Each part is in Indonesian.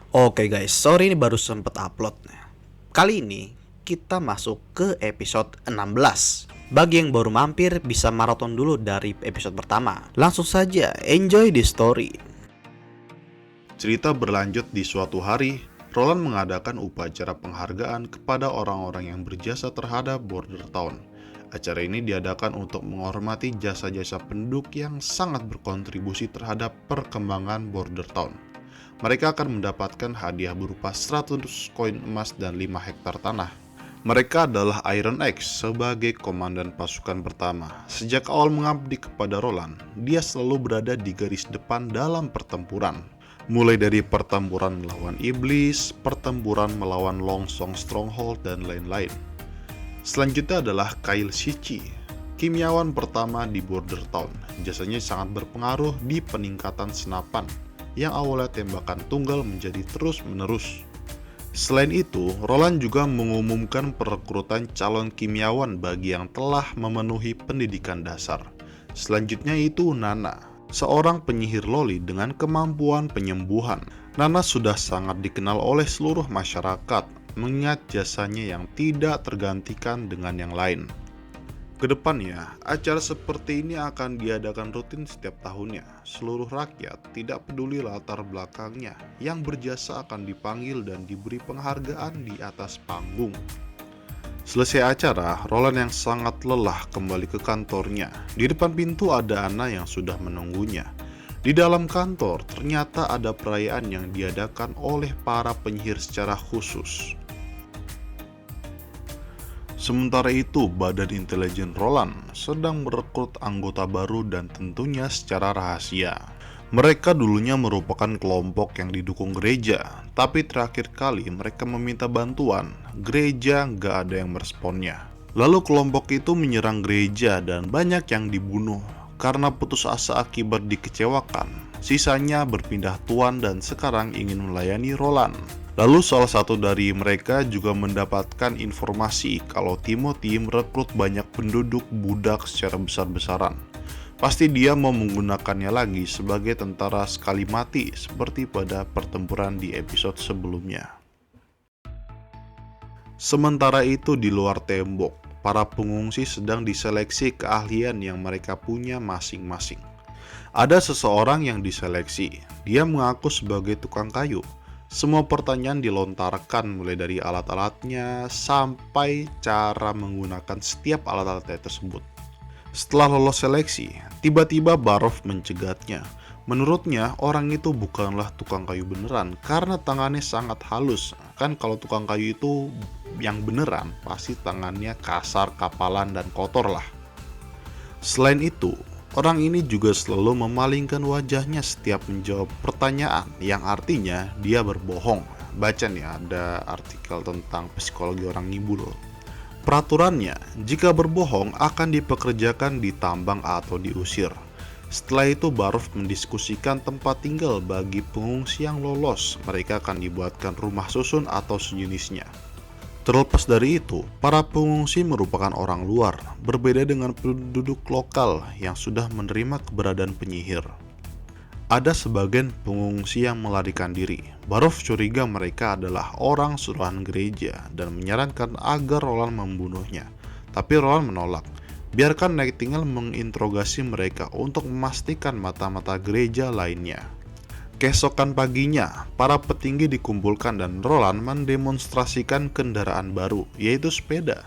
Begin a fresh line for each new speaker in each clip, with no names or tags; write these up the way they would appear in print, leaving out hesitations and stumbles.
Oke guys, sorry ini baru sempet upload. Kali ini kita masuk ke episode 16. Bagi yang baru mampir bisa maraton dulu dari episode pertama. Langsung saja enjoy the story.
Cerita berlanjut di suatu hari, Roland mengadakan upacara penghargaan kepada orang-orang yang berjasa terhadap Border Town. Acara ini diadakan untuk menghormati jasa-jasa penduduk yang sangat berkontribusi terhadap perkembangan Border Town. Mereka akan mendapatkan hadiah berupa 100 koin emas dan 5 hektar tanah. Mereka adalah Iron X sebagai komandan pasukan pertama. Sejak awal mengabdi kepada Roland, dia selalu berada di garis depan dalam pertempuran. Mulai dari pertempuran melawan iblis, pertempuran melawan Longsong Stronghold, dan lain-lain. Selanjutnya adalah Kyle Shichi, kimiawan pertama di Border Town. Jasanya sangat berpengaruh di peningkatan senapan, yang awalnya tembakan tunggal menjadi terus-menerus. Selain itu, Roland juga mengumumkan perekrutan calon kimiawan bagi yang telah memenuhi pendidikan dasar. Selanjutnya itu Nana, seorang penyihir loli dengan kemampuan penyembuhan. Nana sudah sangat dikenal oleh seluruh masyarakat, mengingat jasanya yang tidak tergantikan dengan yang lain. Kedepannya, acara seperti ini akan diadakan rutin setiap tahunnya. Seluruh rakyat, tidak peduli latar belakangnya, yang berjasa akan dipanggil dan diberi penghargaan di atas panggung. Selesai acara, Roland yang sangat lelah kembali ke kantornya. Di depan pintu ada Anna yang sudah menunggunya. Di dalam kantor, ternyata ada perayaan yang diadakan oleh para penyihir secara khusus. Sementara itu, Badan Intelijen Roland sedang merekrut anggota baru dan tentunya secara rahasia. Mereka dulunya merupakan kelompok yang didukung gereja, tapi terakhir kali mereka meminta bantuan, gereja nggak ada yang meresponnya. Lalu kelompok itu menyerang gereja dan banyak yang dibunuh karena putus asa akibat dikecewakan. Sisanya berpindah tuan dan sekarang ingin melayani Roland. Lalu salah satu dari mereka juga mendapatkan informasi kalau Timothy merekrut banyak penduduk budak secara besar-besaran. Pasti dia mau menggunakannya lagi sebagai tentara sekali mati seperti pada pertempuran di episode sebelumnya. Sementara itu di luar tembok, para pengungsi sedang diseleksi keahlian yang mereka punya masing-masing. Ada seseorang yang diseleksi, dia mengaku sebagai tukang kayu. Semua pertanyaan dilontarkan mulai dari alat-alatnya sampai cara menggunakan setiap alat-alatnya tersebut. Setelah lolos seleksi, tiba-tiba Barov mencegatnya. Menurutnya orang itu bukanlah tukang kayu beneran karena tangannya sangat halus. Kan kalau tukang kayu itu yang beneran pasti tangannya kasar, kapalan, dan kotor lah. Selain itu, orang ini juga selalu memalingkan wajahnya setiap menjawab pertanyaan yang artinya dia berbohong. Baca nih, ada artikel tentang psikologi orang ngibul. Peraturannya, jika berbohong akan dipekerjakan di tambang atau diusir. Setelah itu Barov mendiskusikan tempat tinggal bagi pengungsi yang lolos. Mereka akan dibuatkan rumah susun atau sejenisnya. Terlepas dari itu, para pengungsi merupakan orang luar, berbeda dengan penduduk lokal yang sudah menerima keberadaan penyihir. Ada sebagian pengungsi yang melarikan diri. Barov curiga mereka adalah orang suruhan gereja dan menyarankan agar Roland membunuhnya. Tapi Roland menolak. Biarkan Nightingale menginterogasi mereka untuk memastikan mata-mata gereja lainnya. Keesokan paginya, para petinggi dikumpulkan dan Roland mendemonstrasikan kendaraan baru, yaitu sepeda.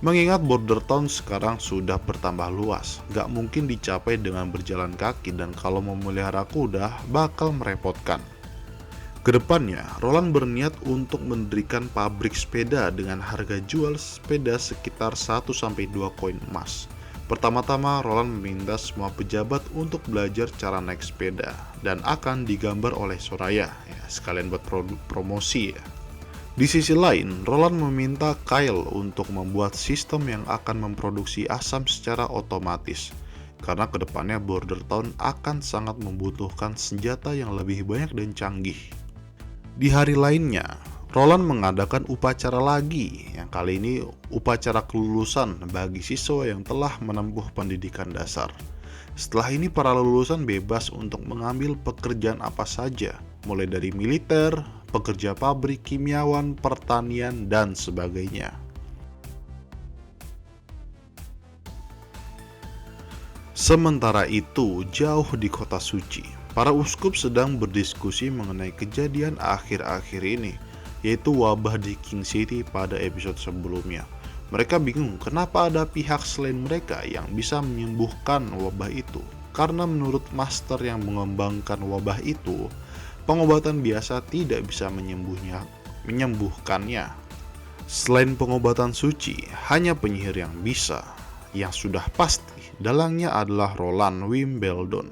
Mengingat Border Town sekarang sudah bertambah luas, gak mungkin dicapai dengan berjalan kaki dan kalau memelihara kuda bakal merepotkan. Kedepannya, Roland berniat untuk mendirikan pabrik sepeda dengan harga jual sepeda sekitar 1-2 koin emas. Pertama-tama, Roland meminta semua pejabat untuk belajar cara naik sepeda dan akan digambar oleh Soraya, ya, sekalian buat promosi ya. Di sisi lain, Roland meminta Kyle untuk membuat sistem yang akan memproduksi asam secara otomatis, karena kedepannya Border Town akan sangat membutuhkan senjata yang lebih banyak dan canggih. Di hari lainnya, Roland mengadakan upacara lagi, yang kali ini upacara kelulusan bagi siswa yang telah menempuh pendidikan dasar. Setelah ini para lulusan bebas untuk mengambil pekerjaan apa saja. mulai dari militer, pekerja pabrik, kimiawan, pertanian, dan sebagainya. Sementara itu, jauh di kota suci, para uskup sedang berdiskusi mengenai kejadian akhir-akhir ini, yaitu wabah di King City pada episode sebelumnya. Mereka bingung kenapa ada pihak selain mereka yang bisa menyembuhkan wabah itu. Karena menurut master yang mengembangkan wabah itu, pengobatan biasa tidak bisa menyembuhkannya. Selain pengobatan suci, hanya penyihir yang bisa. Yang sudah pasti, dalangnya adalah Roland Wimbledon.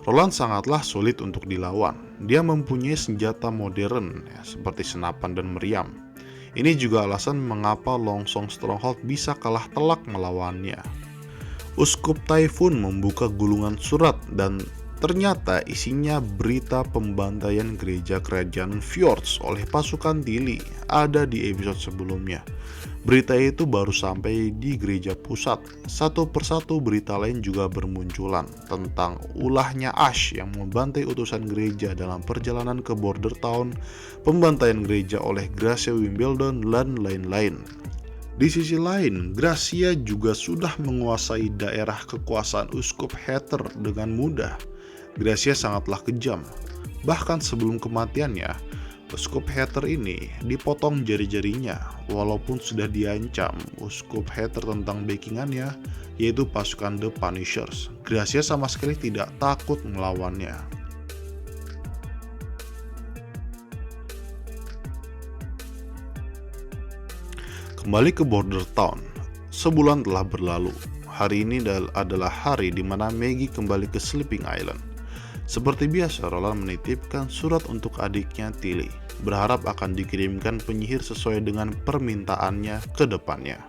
Roland sangatlah sulit untuk dilawan. Dia mempunyai senjata modern seperti senapan dan meriam. Ini juga alasan mengapa Longsong Stronghold bisa kalah telak melawannya. Uskup Typhoon membuka gulungan surat dan ternyata isinya berita pembantaian gereja kerajaan Fjords oleh pasukan Tilly ada di episode sebelumnya. Berita itu baru sampai di gereja pusat. Satu persatu berita lain juga bermunculan tentang ulahnya Ash yang membantai utusan gereja dalam perjalanan ke Border Town, pembantaian gereja oleh Gracia Wimbledon, dan lain-lain. Di sisi lain, Gracia juga sudah menguasai daerah kekuasaan Uskup Heather dengan mudah. Gracia sangatlah kejam. Bahkan sebelum kematiannya, Uskup Heather ini dipotong jari-jarinya. Walaupun sudah diancam Uskup Heather tentang backingannya, yaitu pasukan The Punishers, Gracia sama sekali tidak takut melawannya. Kembali ke Border Town. Sebulan telah berlalu. Hari ini adalah hari di mana Maggie kembali ke Sleeping Island. Seperti biasa, Roland menitipkan surat untuk adiknya Tilly, berharap akan dikirimkan penyihir sesuai dengan permintaannya ke depannya.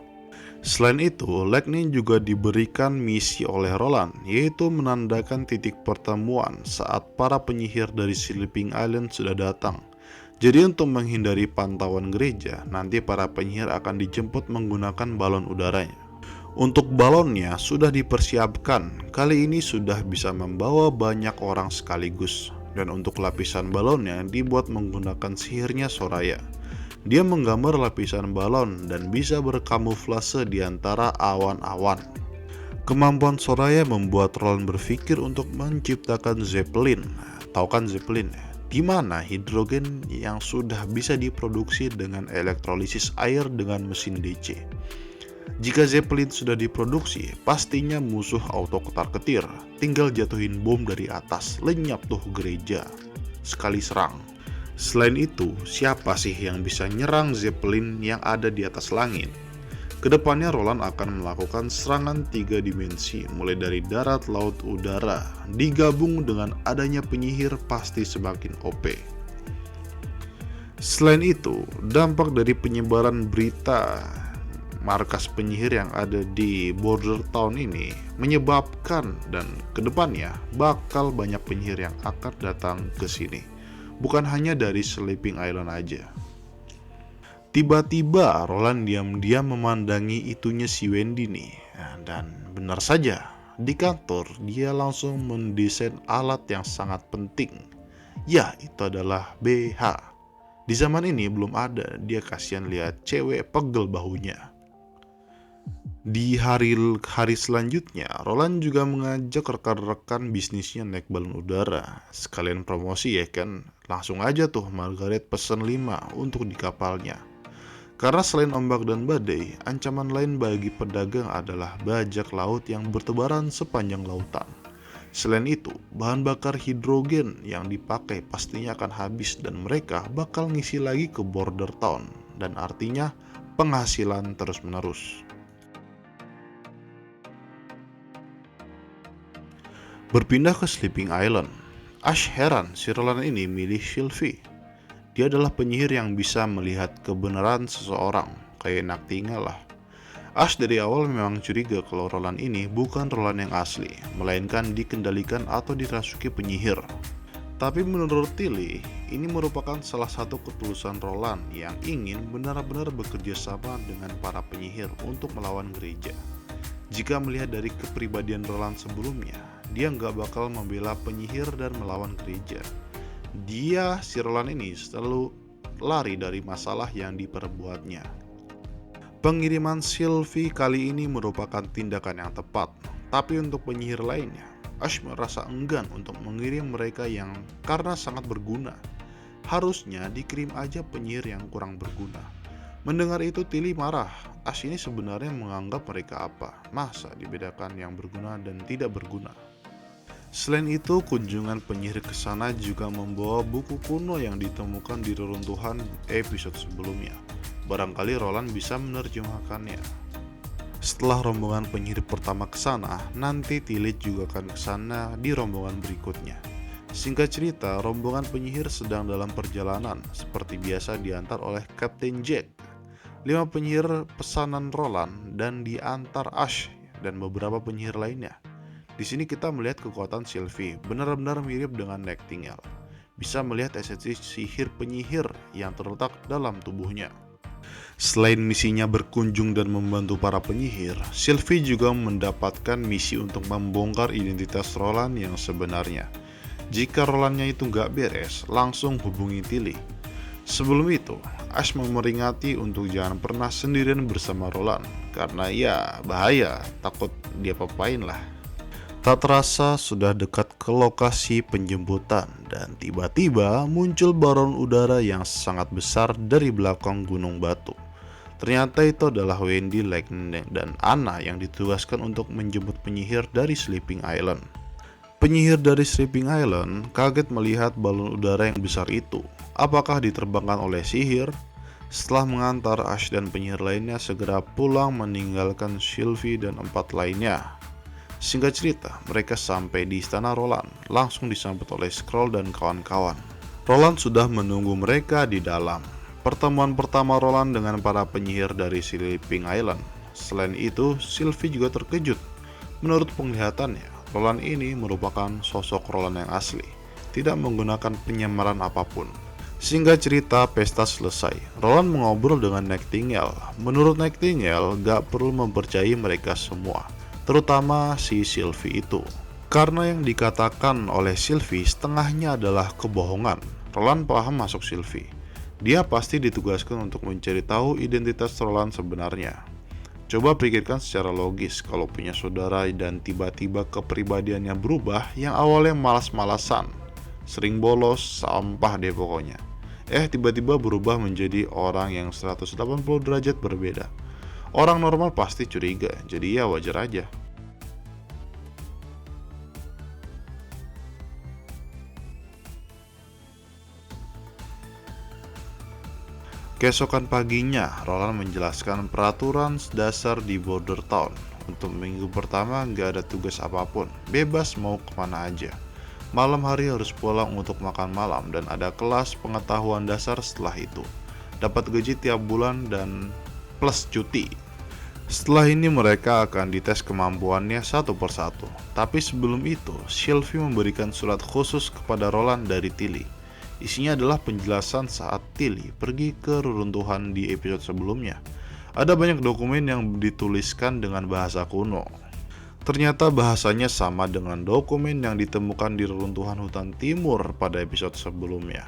Selain itu, Lightning juga diberikan misi oleh Roland, yaitu menandakan titik pertemuan saat para penyihir dari Sleeping Island sudah datang. Jadi untuk menghindari pantauan gereja, nanti para penyihir akan dijemput menggunakan balon udaranya. Untuk balonnya sudah dipersiapkan, kali ini sudah bisa membawa banyak orang sekaligus. Dan untuk lapisan balonnya dibuat menggunakan sihirnya Soraya. Dia menggambar lapisan balon dan bisa berkamuflase di antara awan-awan. Kemampuan Soraya membuat Roland berpikir untuk menciptakan Zeppelin. Tahu kan Zeppelin? Di mana hidrogen yang sudah bisa diproduksi dengan elektrolisis air dengan mesin DC. Jika Zeppelin sudah diproduksi, pastinya musuh auto ketar-ketir. Tinggal jatuhin bom dari atas, lenyap tuh gereja. Sekali serang. Selain itu, siapa sih yang bisa nyerang Zeppelin yang ada di atas langit? Kedepannya Roland akan melakukan serangan 3 dimensi, mulai dari darat, laut, udara. Digabung dengan adanya penyihir pasti semakin OP. Selain itu, dampak dari penyebaran berita markas penyihir yang ada di Border Town ini menyebabkan dan kedepannya bakal banyak penyihir yang akan datang ke sini. Bukan hanya dari Sleeping Island aja. Tiba-tiba Roland diam-diam memandangi itunya si Wendy nih. Dan benar saja, di kantor dia langsung mendesain alat yang sangat penting. Ya, itu adalah BH. Di zaman ini belum ada, dia kasihan lihat cewek pegel bahunya. Di hari selanjutnya, Roland juga mengajak rekan-rekan bisnisnya naik balon udara. Sekalian promosi ya kan, langsung aja tuh Margaret pesen 5 untuk di kapalnya. Karena selain ombak dan badai, ancaman lain bagi pedagang adalah bajak laut yang bertebaran sepanjang lautan. Selain itu, bahan bakar hidrogen yang dipakai pastinya akan habis dan mereka bakal ngisi lagi ke Border Town. Dan artinya penghasilan terus-menerus. Berpindah ke Sleeping Island, Ash heran si Roland ini milih Sylvie. Dia adalah penyihir yang bisa melihat kebenaran seseorang, kayak Naktingal lah. Ash dari awal memang curiga kalau Roland ini bukan Roland yang asli, melainkan dikendalikan atau dirasuki penyihir. Tapi menurut Tilly, ini merupakan salah satu ketulusan Roland yang ingin benar-benar bekerja sama dengan para penyihir untuk melawan gereja. Jika melihat dari kepribadian Roland sebelumnya, dia nggak bakal membela penyihir dan melawan gereja. Si Roland ini selalu lari dari masalah yang diperbuatnya. Pengiriman Sylvie kali ini merupakan tindakan yang tepat, tapi untuk penyihir lainnya, Ash merasa enggan untuk mengirim mereka yang karena sangat berguna. Harusnya dikirim aja penyihir yang kurang berguna. Mendengar itu Tilly marah. Ash ini sebenarnya menganggap mereka apa? Masa dibedakan yang berguna dan tidak berguna? Selain itu, kunjungan penyihir ke sana juga membawa buku kuno yang ditemukan di reruntuhan episode sebelumnya. Barangkali Roland bisa menerjemahkannya. Setelah rombongan penyihir pertama ke sana, nanti Tilly juga akan ke sana di rombongan berikutnya. Singkat cerita, rombongan penyihir sedang dalam perjalanan, seperti biasa diantar oleh Kapten Jack. 5 penyihir pesanan Roland dan diantar Ash dan beberapa penyihir lainnya. Di sini kita melihat kekuatan Sylvie benar-benar mirip dengan Nightingale. Bisa melihat esensi sihir penyihir yang terletak dalam tubuhnya. Selain misinya berkunjung dan membantu para penyihir, Sylvie juga mendapatkan misi untuk membongkar identitas Roland yang sebenarnya. Jika Rolandnya itu nggak beres, langsung hubungi Tilly. Sebelum itu, Ash memeringati untuk jangan pernah sendirian bersama Roland, karena ya bahaya, takut dia papain lah. Tak terasa sudah dekat ke lokasi penjemputan dan tiba-tiba muncul balon udara yang sangat besar dari belakang gunung batu. Ternyata itu adalah Wendy, Lightning, dan Anna yang ditugaskan untuk menjemput penyihir dari Sleeping Island. Penyihir dari Sleeping Island kaget melihat balon udara yang besar itu. Apakah diterbangkan oleh sihir? Setelah mengantar, Ash dan penyihir lainnya segera pulang meninggalkan Sylvie dan 4 lainnya. Singkat cerita, mereka sampai di istana Roland, langsung disambut oleh Skrull dan kawan-kawan. Roland sudah menunggu mereka di dalam. Pertemuan pertama Roland dengan para penyihir dari Sleeping Island. Selain itu, Sylvie juga terkejut. Menurut penglihatannya, Roland ini merupakan sosok Roland yang asli, tidak menggunakan penyamaran apapun. Singkat cerita, pesta selesai. Roland mengobrol dengan Nightingale. Menurut Nightingale, gak perlu mempercayai mereka semua, terutama si Sylvie itu. Karena yang dikatakan oleh Sylvie setengahnya adalah kebohongan. Roland paham masuk Sylvie. Dia pasti ditugaskan untuk mencari tahu identitas Roland sebenarnya. Coba pikirkan secara logis kalau punya saudara dan tiba-tiba kepribadiannya berubah yang awalnya malas-malasan, sering bolos, sampah deh pokoknya. Tiba-tiba berubah menjadi orang yang 180 derajat berbeda. Orang normal pasti curiga, jadi ya wajar aja. Keesokan paginya, Roland menjelaskan peraturan dasar di Border Town. Untuk minggu pertama nggak ada tugas apapun, bebas mau kemana aja. Malam hari harus pulang untuk makan malam dan ada kelas pengetahuan dasar setelah itu. Dapat gaji tiap bulan dan plus cuti. Setelah ini mereka akan dites kemampuannya satu persatu. Tapi sebelum itu, Sylvie memberikan surat khusus kepada Roland dari Tilly. Isinya adalah penjelasan saat Tilly pergi ke reruntuhan di episode sebelumnya. Ada banyak dokumen yang dituliskan dengan bahasa kuno. Ternyata bahasanya sama dengan dokumen yang ditemukan di reruntuhan hutan timur pada episode sebelumnya.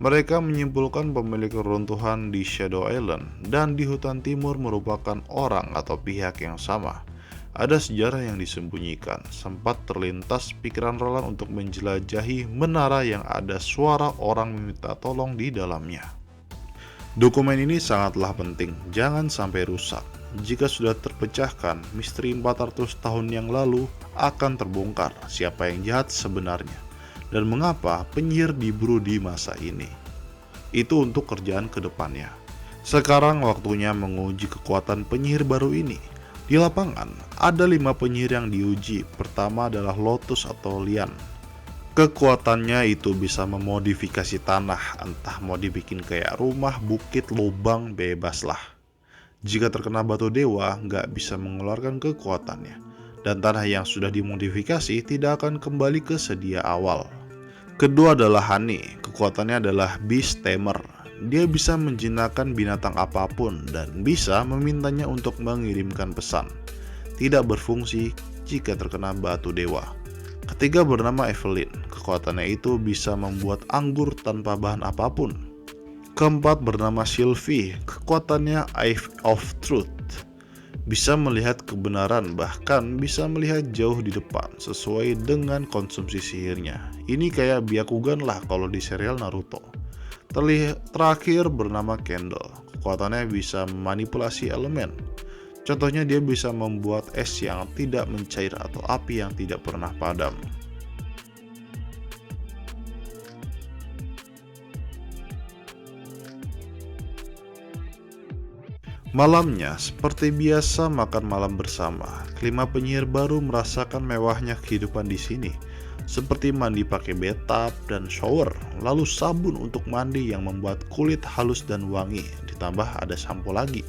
Mereka menyimpulkan pemilik reruntuhan di Shadow Island dan di hutan timur merupakan orang atau pihak yang sama. Ada sejarah yang disembunyikan. Sempat terlintas pikiran Roland untuk menjelajahi menara yang ada suara orang meminta tolong di dalamnya. Dokumen ini sangatlah penting, jangan sampai rusak. Jika sudah terpecahkan, misteri 400 tahun yang lalu akan terbongkar siapa yang jahat sebenarnya dan mengapa penyihir diburu di masa ini. Itu untuk kerjaan kedepannya. Sekarang waktunya menguji kekuatan penyihir baru ini. Di lapangan, ada 5 penyihir yang diuji. Pertama adalah Lotus atau Lian. Kekuatannya itu bisa memodifikasi tanah, entah mau dibikin kayak rumah, bukit, lubang, bebas lah. Jika terkena batu dewa, nggak bisa mengeluarkan kekuatannya. Dan tanah yang sudah dimodifikasi tidak akan kembali ke sedia awal. Kedua adalah Honey, kekuatannya adalah Beast Tamer. Dia bisa menjinakkan binatang apapun dan bisa memintanya untuk mengirimkan pesan. Tidak berfungsi jika terkena batu dewa. Ketiga bernama Evelyn. Kekuatannya itu bisa membuat anggur tanpa bahan apapun. Keempat bernama Sylvie. Kekuatannya Eye of Truth. Bisa melihat kebenaran, bahkan bisa melihat jauh di depan sesuai dengan konsumsi sihirnya. Ini kayak Byakugan lah kalau di serial Naruto. Terakhir bernama Candle. Kekuatannya bisa memanipulasi elemen. Contohnya dia bisa membuat es yang tidak mencair atau api yang tidak pernah padam. Malamnya, seperti biasa makan malam bersama. Kelima penyihir baru merasakan mewahnya kehidupan di sini, seperti mandi pakai bathtub dan shower, lalu sabun untuk mandi yang membuat kulit halus dan wangi, ditambah ada sampo lagi.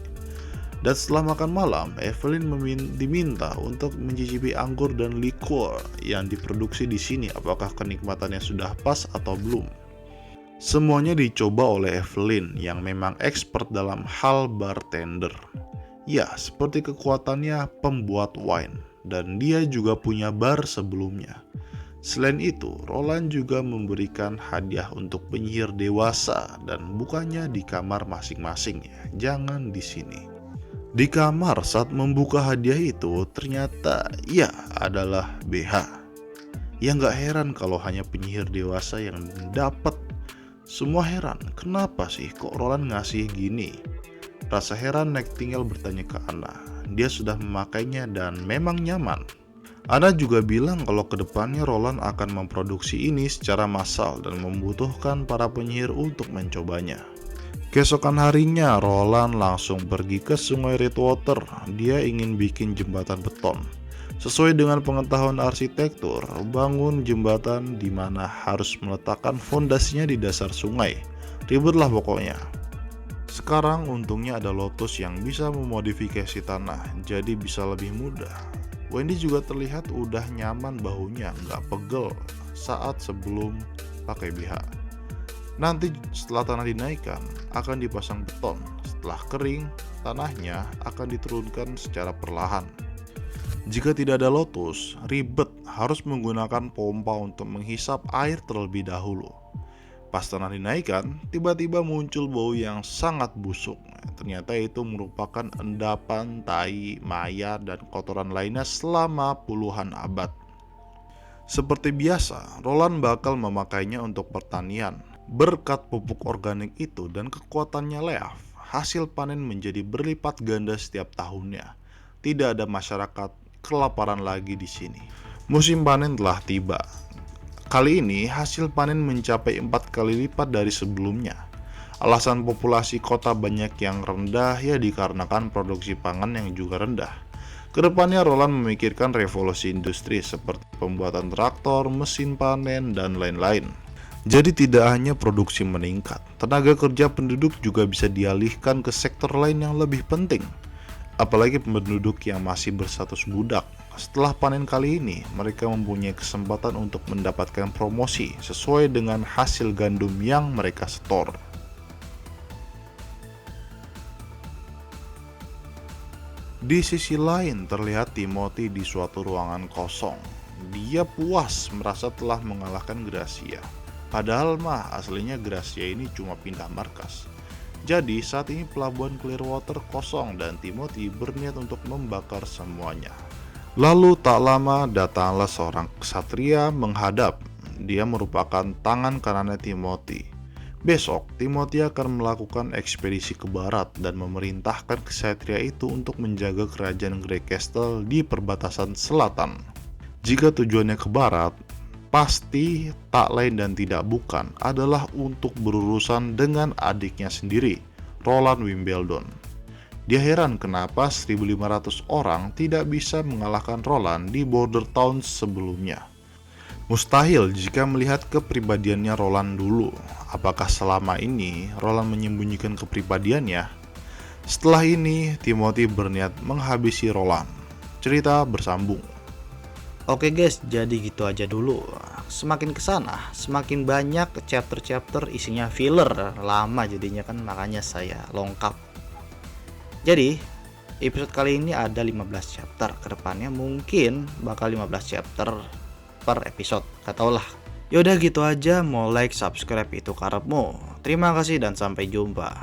Dan setelah makan malam, Evelyn diminta untuk mencicipi anggur dan liquor yang diproduksi di sini. Apakah kenikmatannya sudah pas atau belum? Semuanya dicoba oleh Evelyn yang memang expert dalam hal bartender. Ya, seperti kekuatannya pembuat wine, dan dia juga punya bar sebelumnya. Selain itu, Roland juga memberikan hadiah untuk penyihir dewasa dan bukannya di kamar masing-masing ya, jangan di sini. Di kamar saat membuka hadiah itu ternyata ya adalah BH. Ya nggak heran kalau hanya penyihir dewasa yang dapat. Semua heran, kenapa sih kok Roland ngasih gini? Rasa heran Nightingale bertanya ke Anna. Dia sudah memakainya dan memang nyaman. Anna juga bilang kalau kedepannya Roland akan memproduksi ini secara massal dan membutuhkan para penyihir untuk mencobanya. Keesokan harinya, Roland langsung pergi ke sungai Redwater. Dia ingin bikin jembatan beton. Sesuai dengan pengetahuan arsitektur, bangun jembatan di mana harus meletakkan fondasinya di dasar sungai. Ribet lah pokoknya. Sekarang untungnya ada Lotus yang bisa memodifikasi tanah, jadi bisa lebih mudah. Wendy juga terlihat udah nyaman bahunya, nggak pegel saat sebelum pakai BH. Nanti setelah tanah dinaikkan, akan dipasang beton. Setelah kering, tanahnya akan diturunkan secara perlahan. Jika tidak ada Lotus, ribet harus menggunakan pompa untuk menghisap air terlebih dahulu. Pas tanah dinaikkan, tiba-tiba muncul bau yang sangat busuk. Ternyata itu merupakan endapan, tai, mayat, dan kotoran lainnya selama puluhan abad. Seperti biasa, Roland bakal memakainya untuk pertanian. Berkat pupuk organik itu dan kekuatannya Leaf, hasil panen menjadi berlipat ganda setiap tahunnya. Tidak ada masyarakat kelaparan lagi di sini. Musim panen telah tiba. Kali ini hasil panen mencapai 4 kali lipat dari sebelumnya. Alasan populasi kota banyak yang rendah ya dikarenakan produksi pangan yang juga rendah. Kedepannya Roland memikirkan revolusi industri seperti pembuatan traktor, mesin panen, dan lain-lain. Jadi tidak hanya produksi meningkat, tenaga kerja penduduk juga bisa dialihkan ke sektor lain yang lebih penting. Apalagi penduduk yang masih berstatus budak. Setelah panen kali ini, mereka mempunyai kesempatan untuk mendapatkan promosi sesuai dengan hasil gandum yang mereka setor. Di sisi lain, terlihat Timothy di suatu ruangan kosong. Dia puas merasa telah mengalahkan Gracia. Padahal mah aslinya Gracia ini cuma pindah markas. Jadi saat ini pelabuhan Clearwater kosong dan Timothy berniat untuk membakar semuanya. Lalu tak lama datanglah seorang ksatria menghadap. Dia merupakan tangan kanannya Timothy. Besok Timothy akan melakukan ekspedisi ke barat dan memerintahkan ksatria itu untuk menjaga kerajaan Grey Castle di perbatasan selatan. Jika tujuannya ke barat, pasti tak lain dan tidak bukan adalah untuk berurusan dengan adiknya sendiri, Roland Wimbledon. Dia heran kenapa 1.500 orang tidak bisa mengalahkan Roland di Border Towns sebelumnya. Mustahil jika melihat kepribadiannya Roland dulu. Apakah selama ini Roland menyembunyikan kepribadiannya? Setelah ini, Timothy berniat menghabisi Roland. Cerita bersambung.
Oke guys, jadi gitu aja dulu. Semakin kesana, semakin banyak chapter-chapter isinya filler. Lama jadinya kan, makanya saya lengkap. Jadi, episode kali ini ada 15 chapter. Kedepannya mungkin bakal 15 chapter per episode. Gak tau lah. Yaudah gitu aja, mau like, subscribe itu karepmu. Terima kasih dan sampai jumpa.